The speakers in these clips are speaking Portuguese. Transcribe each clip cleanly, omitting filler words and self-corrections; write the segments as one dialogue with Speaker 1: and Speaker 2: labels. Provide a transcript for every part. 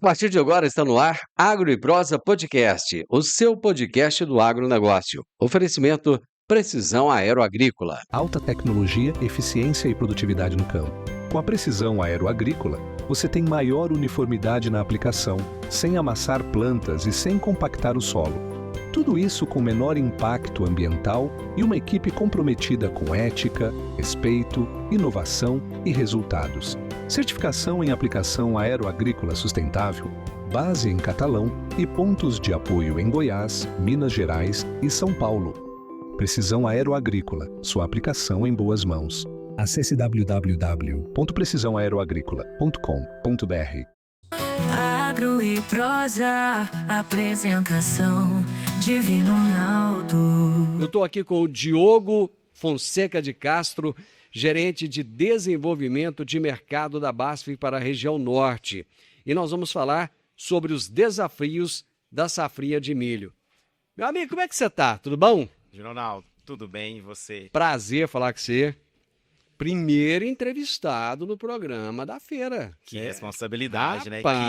Speaker 1: A partir de agora está no ar Agro e Prosa Podcast, o seu podcast do agronegócio. Oferecimento Precisão Aeroagrícola.
Speaker 2: Alta tecnologia, eficiência e produtividade no campo. Com a Precisão Aeroagrícola, você tem maior uniformidade na aplicação, sem amassar plantas e sem compactar o solo. Tudo isso com menor impacto ambiental e uma equipe comprometida com ética, respeito, inovação e resultados. Certificação em aplicação aeroagrícola sustentável, base em Catalão e pontos de apoio em Goiás, Minas Gerais e São Paulo. Precisão Aeroagrícola, sua aplicação em boas mãos. Acesse www.precisãoaeroagrícola.com.br.
Speaker 3: Agro e Prosa, apresentação Divino Ronaldo.
Speaker 1: Eu estou aqui com o Diogo Fonseca de Castro, gerente de desenvolvimento de mercado da BASF para a região norte. E nós vamos falar sobre os desafios da safrinha de milho. Meu amigo, como é que você está? Tudo bom?
Speaker 4: Ronaldo, tudo bem e você?
Speaker 1: Prazer falar com você. Primeiro entrevistado no programa da feira.
Speaker 4: Que responsabilidade, né?
Speaker 1: Rapaz,
Speaker 4: Que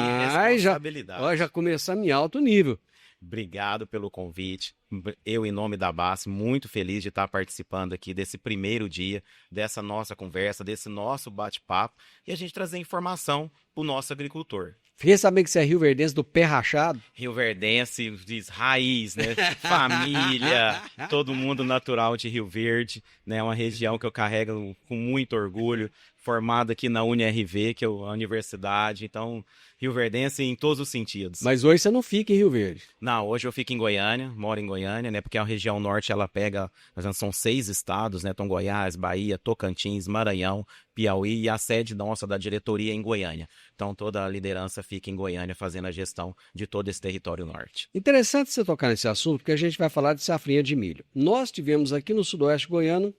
Speaker 4: responsabilidade.
Speaker 1: Já começamos em alto nível.
Speaker 4: Obrigado pelo convite. Eu, em nome da BASF, muito feliz de estar participando aqui desse primeiro dia, dessa nossa conversa, desse nosso bate-papo e a gente trazer informação para o nosso agricultor.
Speaker 1: Fiquei sabendo que você é rioverdense do pé rachado.
Speaker 4: Rioverdense, diz raiz, né? Família, todo mundo natural de Rio Verde, né? Uma região que eu carrego com muito orgulho, formado aqui na UniRV, que é a universidade, então rioverdense em todos os sentidos.
Speaker 1: Mas hoje você não fica em Rio Verde.
Speaker 4: Não, hoje eu fico em Goiânia, moro em Goiânia, né? Porque a região norte, ela pega, são 6 estados, né? Então Goiás, Bahia, Tocantins, Maranhão, Piauí e a sede nossa da diretoria é em Goiânia. Então toda a liderança fica em Goiânia fazendo a gestão de todo esse território norte.
Speaker 1: Interessante você tocar nesse assunto, porque a gente vai falar de safrinha de milho. Nós tivemos aqui no sudoeste goiano,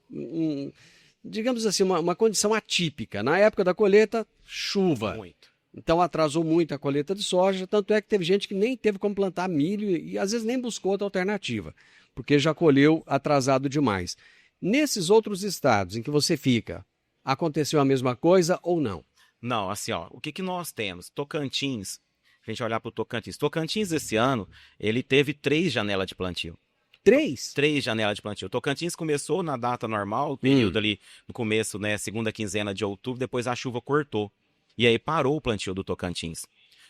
Speaker 1: digamos assim, uma condição atípica. Na época da colheita, chuva.
Speaker 4: Muito.
Speaker 1: Então atrasou muito a colheita de soja, tanto é que teve gente que nem teve como plantar milho e às vezes nem buscou outra alternativa, porque já colheu atrasado demais. Nesses outros estados em que você fica, aconteceu a mesma coisa ou não?
Speaker 4: Não, assim, ó, o que nós temos? Tocantins, a gente olhar para o Tocantins. Tocantins esse ano, ele teve 3 janelas de plantio.
Speaker 1: 3?
Speaker 4: 3 janelas de plantio. Tocantins começou na data normal, o período ali no começo, né, segunda quinzena de outubro, depois a chuva cortou. E aí parou o plantio do Tocantins.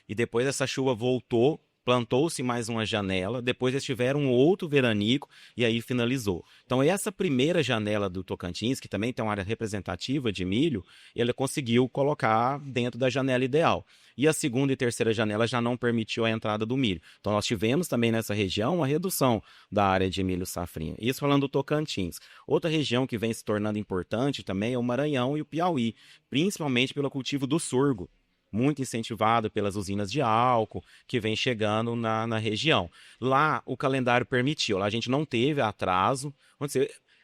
Speaker 4: E depois essa chuva voltou, plantou-se mais uma janela, depois eles tiveram um outro veranico e aí finalizou. Então essa primeira janela do Tocantins, que também tem uma área representativa de milho, ele conseguiu colocar dentro da janela ideal. E a segunda e terceira janela já não permitiu a entrada do milho. Então nós tivemos também nessa região uma redução da área de milho safrinha. Isso falando do Tocantins. Outra região que vem se tornando importante também é o Maranhão e o Piauí, principalmente pelo cultivo do sorgo, muito incentivado pelas usinas de álcool que vem chegando na região. Lá o calendário permitiu, lá a gente não teve atraso,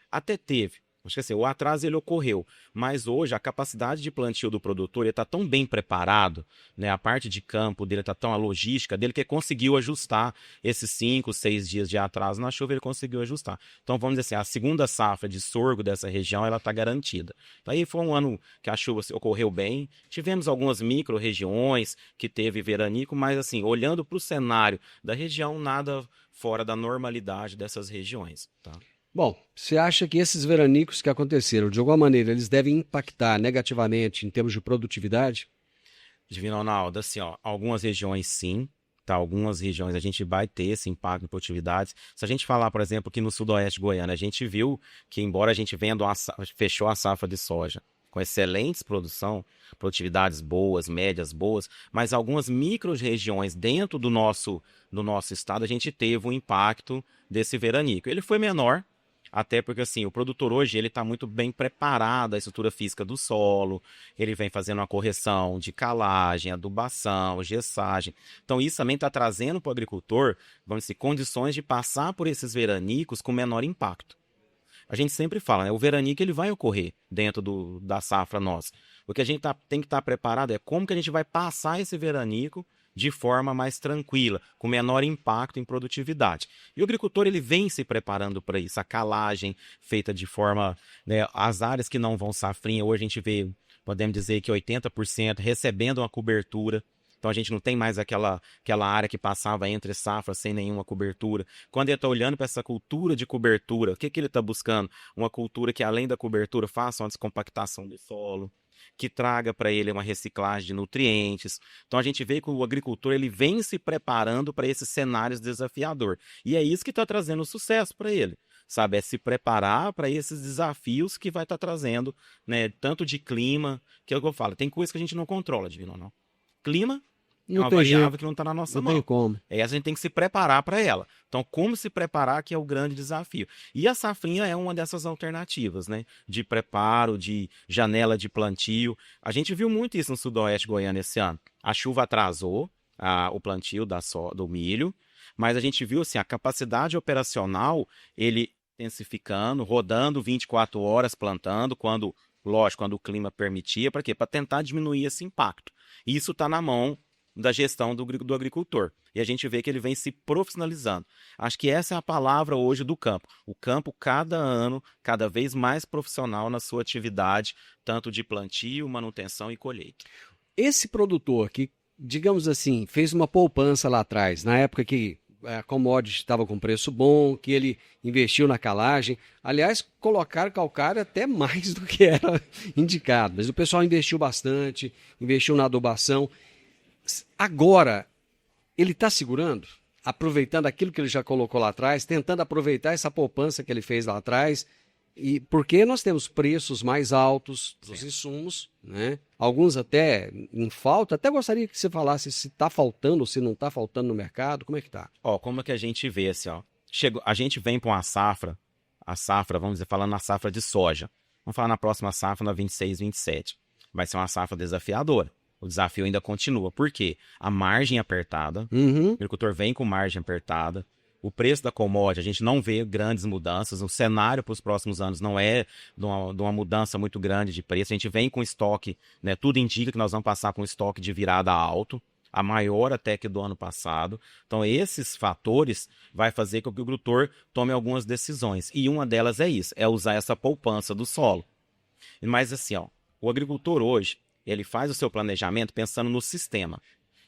Speaker 4: até teve. Acho que assim, o atraso ele ocorreu, mas hoje a capacidade de plantio do produtor está tão bem preparado, né? A parte de campo dele está tão, a logística dele que conseguiu ajustar esses 5, 6 dias de atraso na chuva, ele conseguiu ajustar. Então vamos dizer assim, a segunda safra de sorgo dessa região ela está garantida. Então, aí foi um ano que a chuva ocorreu bem, tivemos algumas micro-regiões que teve veranico, mas assim, olhando para o cenário da região, nada fora da normalidade dessas regiões, tá?
Speaker 1: Bom, você acha que esses veranicos que aconteceram, de alguma maneira, eles devem impactar negativamente em termos de produtividade?
Speaker 4: Divino Ronaldo, assim, ó, algumas regiões sim, tá? Algumas regiões a gente vai ter esse impacto em produtividade. Se a gente falar, por exemplo, que no sudoeste goiano, a gente viu que, embora a gente venda fechou a safra de soja com excelentes produtividades boas, médias boas, mas algumas micro-regiões dentro do nosso estado, a gente teve um impacto desse veranico. Ele foi menor, até porque assim, o produtor hoje ele está muito bem preparado, a estrutura física do solo, ele vem fazendo uma correção de calagem, adubação, gessagem. Então isso também está trazendo para o agricultor, vamos dizer, condições de passar por esses veranicos com menor impacto. A gente sempre fala, né? O veranico ele vai ocorrer dentro da safra nossa. O que a gente tem que estar preparado é como que a gente vai passar esse veranico de forma mais tranquila, com menor impacto em produtividade. E o agricultor ele vem se preparando para isso, a calagem feita de forma, né, as áreas que não vão safrinha, hoje a gente vê, podemos dizer que 80% recebendo uma cobertura, Então a gente não tem mais aquela área que passava entre safras sem nenhuma cobertura. Quando ele está olhando para essa cultura de cobertura, o que ele está buscando? Uma cultura que, além da cobertura, faça uma descompactação do solo, que traga para ele uma reciclagem de nutrientes. Então a gente vê que o agricultor ele vem se preparando para esses cenários desafiadores. E é isso que está trazendo sucesso para ele. Sabe, é se preparar para esses desafios que vai estar trazendo, né, tanto de clima, que é o que eu falo, tem coisa que a gente não controla, Divino, não. Clima é uma variável que não está na nossa mão.
Speaker 1: Não tem como.
Speaker 4: A gente tem que se preparar para ela. Então, como se preparar que é o grande desafio. E a safrinha é uma dessas alternativas, né? De preparo, de janela de plantio. A gente viu muito isso no sudoeste goiano esse ano. A chuva atrasou o plantio do milho, mas a gente viu assim, a capacidade operacional, ele intensificando, rodando 24 horas plantando, quando o clima permitia. Para quê? Para tentar diminuir esse impacto. Isso está na mão da gestão do agricultor. E a gente vê que ele vem se profissionalizando. Acho que essa é a palavra hoje do campo. O campo, cada ano, cada vez mais profissional na sua atividade, tanto de plantio, manutenção e colheita.
Speaker 1: Esse produtor que, digamos assim, fez uma poupança lá atrás, na época que a commodity estava com preço bom, que ele investiu na calagem. Aliás, colocaram calcário até mais do que era indicado. Mas o pessoal investiu bastante, investiu na adubação. Agora, ele está segurando, aproveitando aquilo que ele já colocou lá atrás, tentando aproveitar essa poupança que ele fez lá atrás, e porque nós temos preços mais altos dos insumos, né? Alguns até em falta. Até gostaria que você falasse se está faltando ou se não está faltando no mercado. Como é que está?
Speaker 4: Como é que a gente vê assim, a gente vem para uma safra, vamos dizer, falando na safra de soja. Vamos falar na próxima safra, na 26, 27. Vai ser uma safra desafiadora. O desafio ainda continua. Por quê? A margem apertada. O agricultor vem com margem apertada. O preço da commodity, a gente não vê grandes mudanças. O cenário para os próximos anos não é de uma mudança muito grande de preço. A gente vem com estoque, né? Tudo indica que nós vamos passar com estoque de virada alto, a maior até que do ano passado. Então, esses fatores vai fazer com que o agricultor tome algumas decisões. E uma delas é isso, é usar essa poupança do solo. Mas assim, o agricultor hoje, ele faz o seu planejamento pensando no sistema.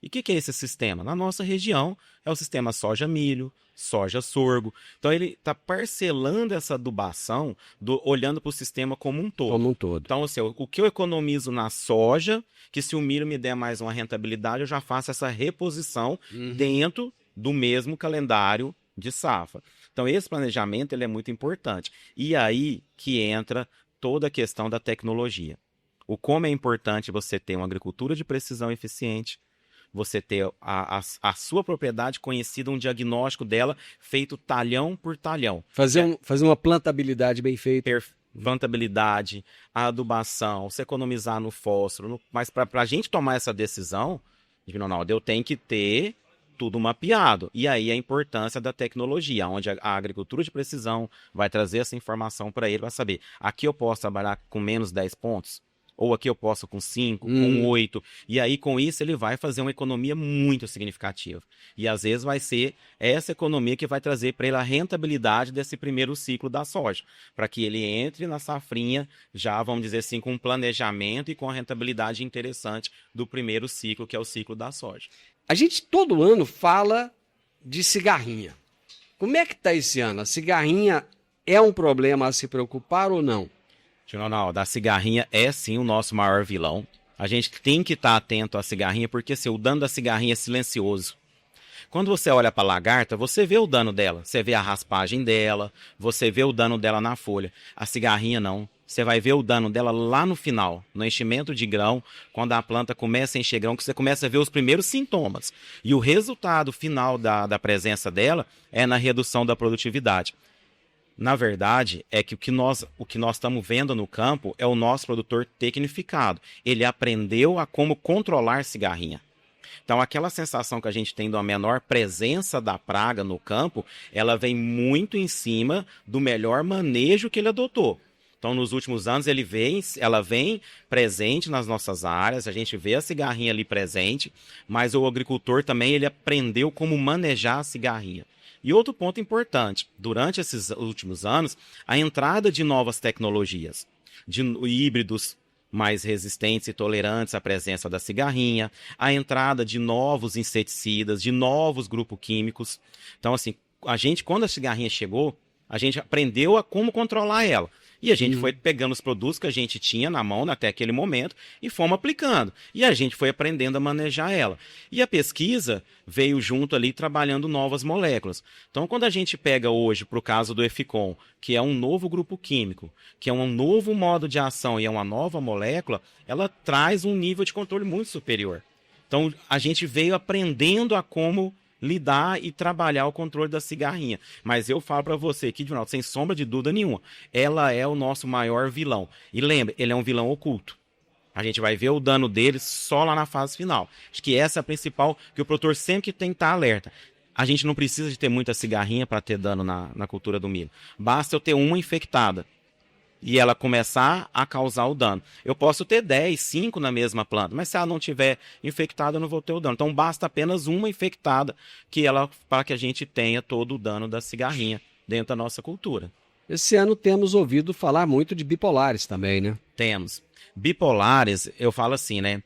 Speaker 4: E o que é esse sistema? Na nossa região, é o sistema soja-milho, soja-sorgo. Então, ele está parcelando essa adubação, olhando para o sistema como um todo.
Speaker 1: Como um todo.
Speaker 4: Então, assim, o que eu economizo na soja, que se o milho me der mais uma rentabilidade, eu já faço essa reposição dentro do mesmo calendário de safra. Então, esse planejamento ele é muito importante. E aí que entra toda a questão da tecnologia. O como é importante você ter uma agricultura de precisão eficiente, você ter a sua propriedade conhecida, um diagnóstico dela feito talhão por talhão.
Speaker 1: Fazer uma plantabilidade bem feita.
Speaker 4: Plantabilidade, a adubação, você economizar no fósforo. Mas para a gente tomar essa decisão, Ronaldo, eu tenho que ter tudo mapeado. E aí a importância da tecnologia, onde a agricultura de precisão vai trazer essa informação para ele, vai saber, aqui eu posso trabalhar com menos 10 pontos, ou aqui eu posso com 5, com 8. E aí, com isso, ele vai fazer uma economia muito significativa. E, às vezes, vai ser essa economia que vai trazer para ele a rentabilidade desse primeiro ciclo da soja. Para que ele entre na safrinha, já, vamos dizer assim, com um planejamento e com a rentabilidade interessante do primeiro ciclo, que é o ciclo da soja.
Speaker 1: A gente, todo ano, fala de cigarrinha. Como é que está esse ano? A cigarrinha é um problema a se preocupar ou não?
Speaker 4: Ronaldo, a cigarrinha é sim o nosso maior vilão. A gente tem que estar atento à cigarrinha, porque o dano da cigarrinha é silencioso. Quando você olha para a lagarta, você vê o dano dela. Você vê a raspagem dela, você vê o dano dela na folha. A cigarrinha não. Você vai ver o dano dela lá no final, no enchimento de grão, quando a planta começa a encher grão, que você começa a ver os primeiros sintomas. E o resultado final da presença dela é na redução da produtividade. Na verdade, é que o que nós estamos vendo no campo é o nosso produtor tecnificado. Ele aprendeu a como controlar cigarrinha. Então, aquela sensação que a gente tem de uma menor presença da praga no campo, ela vem muito em cima do melhor manejo que ele adotou. Então, nos últimos anos, ela vem presente nas nossas áreas, a gente vê a cigarrinha ali presente, mas o agricultor também ele aprendeu como manejar a cigarrinha. E outro ponto importante, durante esses últimos anos, a entrada de novas tecnologias, de híbridos, mais resistentes e tolerantes à presença da cigarrinha, a entrada de novos inseticidas, de novos grupos químicos. Então, assim, quando a cigarrinha chegou, a gente aprendeu a como controlar ela. E a gente foi pegando os produtos que a gente tinha na mão até aquele momento e fomos aplicando. E a gente foi aprendendo a manejar ela. E a pesquisa veio junto ali trabalhando novas moléculas. Então, quando a gente pega hoje, para o caso do Eficon, que é um novo grupo químico, que é um novo modo de ação e é uma nova molécula, ela traz um nível de controle muito superior. Então, a gente veio aprendendo a como lidar e trabalhar o controle da cigarrinha. Mas eu falo para você aqui, Edinaldo, sem sombra de dúvida nenhuma, ela é o nosso maior vilão. E lembre, ele é um vilão oculto. A gente vai ver o dano dele só lá na fase final. Acho que essa é a principal, que o produtor sempre tem que estar alerta. A gente não precisa de ter muita cigarrinha para ter dano na cultura do milho. Basta eu ter uma infectada e ela começar a causar o dano. Eu posso ter 10, 5 na mesma planta, mas se ela não tiver infectada, eu não vou ter o dano. Então basta apenas uma infectada para que a gente tenha todo o dano da cigarrinha dentro da nossa cultura.
Speaker 1: Esse ano temos ouvido falar muito de bipolares também, né?
Speaker 4: Temos. Bipolares, eu falo assim, né?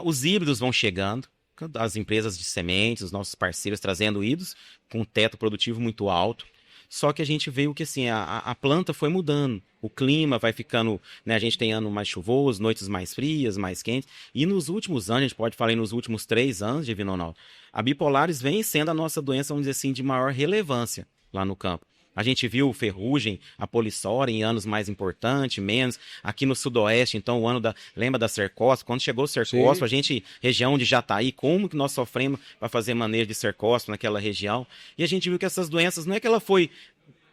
Speaker 4: Os híbridos vão chegando, as empresas de sementes, os nossos parceiros trazendo híbridos com um teto produtivo muito alto. Só que a gente veio que assim, a planta foi mudando, o clima vai ficando, né, a gente tem ano mais chuvoso, noites mais frias, mais quentes, e nos últimos anos, a gente pode falar nos últimos 3 anos, Divino Ronaldo, a bipolares vem sendo a nossa doença, vamos dizer assim, de maior relevância lá no campo. A gente viu ferrugem, a polissora em anos mais importantes, menos. Aqui no sudoeste, então, o ano lembra da cercóspora? Quando chegou o cercóspora, a gente, região de Jataí, como que nós sofremos para fazer manejo de cercóspora naquela região? E a gente viu que essas doenças, não é que ela foi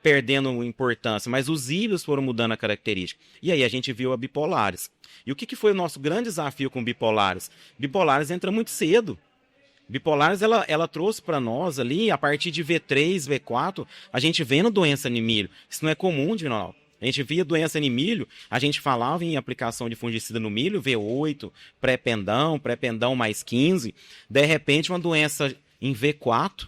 Speaker 4: perdendo importância, mas os híbridos foram mudando a característica. E aí a gente viu a bipolares. E o que foi o nosso grande desafio com bipolares? Bipolares entra muito cedo. Bipolares, ela trouxe para nós ali, a partir de V3, V4, a gente vendo doença em milho. Isso não é comum, Divinal. A gente via doença em milho, a gente falava em aplicação de fungicida no milho, V8, pré-pendão mais 15. De repente, uma doença em V4,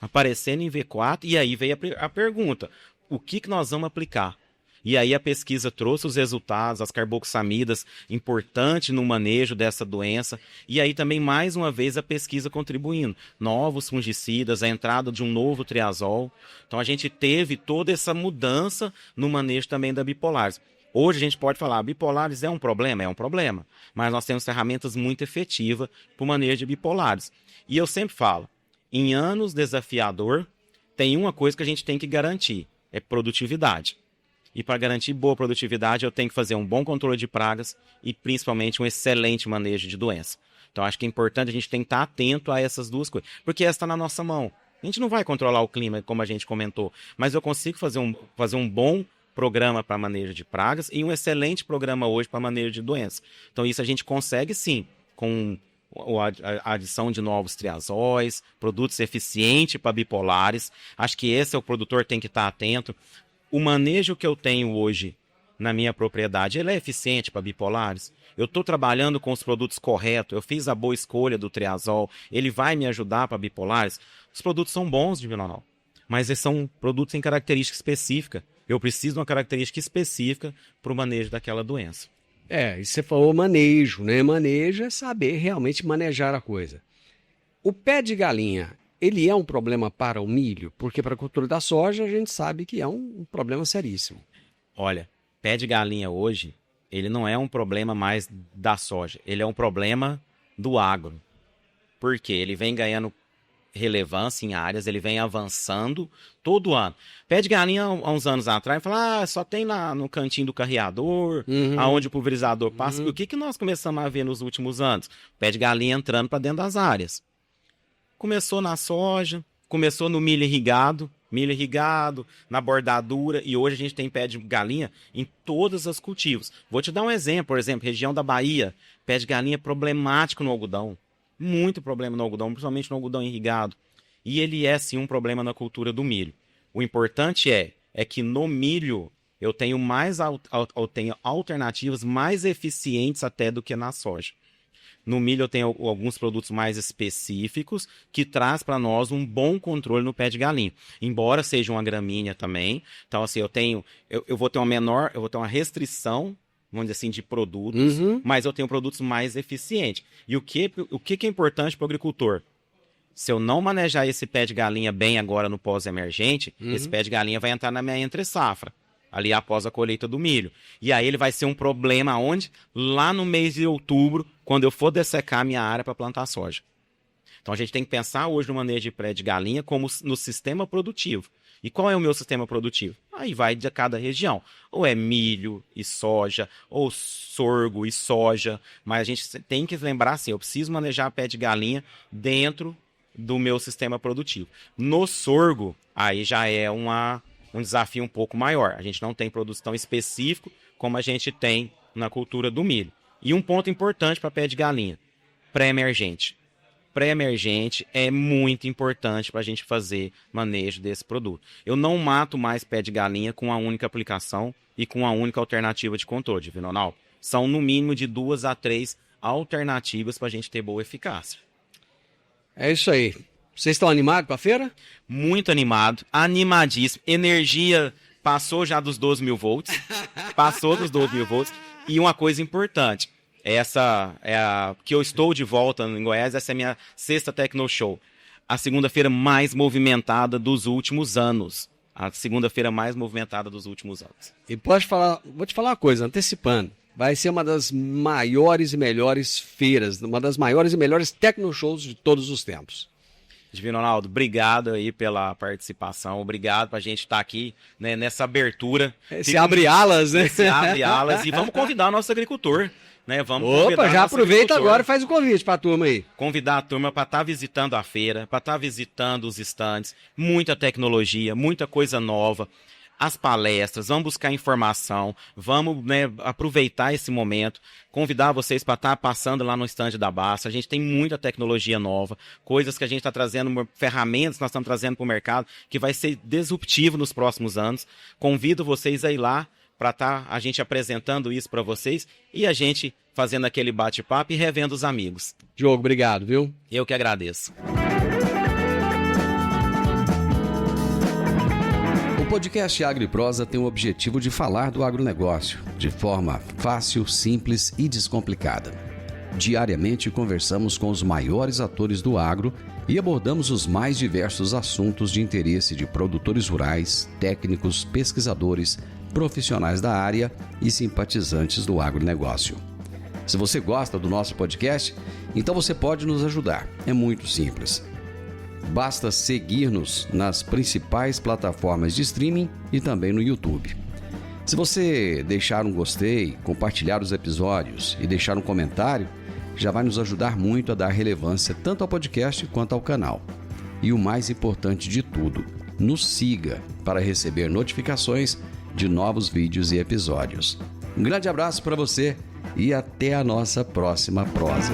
Speaker 4: aparecendo em V4, e aí veio a pergunta, o que nós vamos aplicar? E aí a pesquisa trouxe os resultados, as carboxamidas, importante no manejo dessa doença. E aí também, mais uma vez, a pesquisa contribuindo. Novos fungicidas, a entrada de um novo triazol. Então a gente teve toda essa mudança no manejo também da bipolares. Hoje a gente pode falar, bipolares é um problema? É um problema. Mas nós temos ferramentas muito efetivas para o manejo de bipolares. E eu sempre falo, em anos desafiador, tem uma coisa que a gente tem que garantir, é produtividade. E para garantir boa produtividade, eu tenho que fazer um bom controle de pragas e principalmente um excelente manejo de doença. Então acho que é importante a gente tem que estar atento a essas duas coisas, porque essa está na nossa mão. A gente não vai controlar o clima, como a gente comentou, mas eu consigo fazer um bom programa para manejo de pragas e um excelente programa hoje para manejo de doença. Então isso a gente consegue sim, com a adição de novos triazóis, produtos eficientes para bipolares. Acho que esse o produtor tem que estar atento. O manejo que eu tenho hoje na minha propriedade, ele é eficiente para bipolares? Eu estou trabalhando com os produtos corretos, eu fiz a boa escolha do triazol, ele vai me ajudar para bipolares? Os produtos são bons, Divinal, mas eles são produtos em característica específica. Eu preciso de uma característica específica para o manejo daquela doença.
Speaker 1: E você falou manejo, né? Manejo é saber realmente manejar a coisa. O pé de galinha, ele é um problema para o milho? Porque para a cultura da soja a gente sabe que é um problema seríssimo.
Speaker 4: Olha, pé de galinha hoje, ele não é um problema mais da soja, ele é um problema do agro. Por quê? Ele vem ganhando relevância em áreas, ele vem avançando todo ano. Pé de galinha, há uns anos atrás, fala, só tem lá no cantinho do carreador, aonde o pulverizador passa. E o que nós começamos a ver nos últimos anos? Pé de galinha entrando para dentro das áreas. Começou na soja, começou no milho irrigado, na bordadura, e hoje a gente tem pé de galinha em todos os cultivos. Vou te dar um exemplo, por exemplo, região da Bahia, pé de galinha problemático no algodão. Muito problema no algodão, principalmente no algodão irrigado. E ele é, sim, um problema na cultura do milho. O importante é que no milho eu tenho alternativas mais eficientes até do que na soja. No milho eu tenho alguns produtos mais específicos que traz para nós um bom controle no pé de galinha. Embora seja uma gramínea também. Então, assim, eu vou ter uma restrição vamos dizer assim, de produtos, mas eu tenho produtos mais eficientes. E o que é importante para o agricultor? Se eu não manejar esse pé de galinha bem agora no pós-emergente, esse pé de galinha vai entrar na minha entre-safra, ali após a colheita do milho. E aí ele vai ser um problema onde? Lá no mês de outubro, quando eu for dessecar a minha área para plantar soja. Então a gente tem que pensar hoje no manejo de pé de galinha como no sistema produtivo. E qual é o meu sistema produtivo? Aí vai de cada região. Ou é milho e soja, ou sorgo e soja. Mas a gente tem que lembrar assim, eu preciso manejar pé de galinha dentro do meu sistema produtivo. No sorgo, aí já é um desafio um pouco maior. A gente não tem produtos tão específico como a gente tem na cultura do milho. E um ponto importante para pé de galinha, pré-emergente. Pré-emergente é muito importante para a gente fazer manejo desse produto. Eu não mato mais pé de galinha com uma única aplicação e com uma única alternativa de controle, Vinonal. São no mínimo de 2 a 3 alternativas para a gente ter boa eficácia.
Speaker 1: É isso aí. Vocês estão animados para a feira?
Speaker 4: Muito animado, animadíssimo. Energia passou já dos 12 mil volts. Passou dos 12 mil volts. E uma coisa importante, essa é a que eu estou de volta em Goiás, essa é a minha 6ª Tecno Show. A segunda-feira mais movimentada dos últimos anos. A segunda-feira mais movimentada dos últimos anos.
Speaker 1: E vou te falar uma coisa, antecipando. Vai ser uma das maiores e melhores feiras, uma das maiores e melhores tecno-shows de todos os tempos.
Speaker 4: Divino Ronaldo, obrigado aí pela participação, obrigado pra gente estar aqui, né, nessa abertura.
Speaker 1: Se abre alas, né?
Speaker 4: Se abre alas e vamos convidar o nosso agricultor, né?
Speaker 1: Opa, já aproveita agora e faz o convite pra turma aí.
Speaker 4: Convidar a turma para estar visitando a feira, para estar visitando os estandes, muita tecnologia, muita coisa nova. As palestras, vamos buscar informação, vamos, né, aproveitar esse momento, convidar vocês para estar passando lá no estande da Basta. A gente tem muita tecnologia nova, coisas que a gente está trazendo, ferramentas que nós estamos trazendo para o mercado, que vai ser disruptivo nos próximos anos. Convido vocês a ir lá para estar a gente apresentando isso para vocês e a gente fazendo aquele bate-papo e revendo os amigos.
Speaker 1: Diogo, obrigado, viu?
Speaker 4: Eu que agradeço.
Speaker 1: O podcast Agro e Prosa tem o objetivo de falar do agronegócio de forma fácil, simples e descomplicada. Diariamente conversamos com os maiores atores do agro e abordamos os mais diversos assuntos de interesse de produtores rurais, técnicos, pesquisadores, profissionais da área e simpatizantes do agronegócio. Se você gosta do nosso podcast, então você pode nos ajudar. É muito simples. Basta seguir-nos nas principais plataformas de streaming e também no YouTube. Se você deixar um gostei, compartilhar os episódios e deixar um comentário, já vai nos ajudar muito a dar relevância tanto ao podcast quanto ao canal. E o mais importante de tudo, nos siga para receber notificações de novos vídeos e episódios. Um grande abraço para você e até a nossa próxima prosa.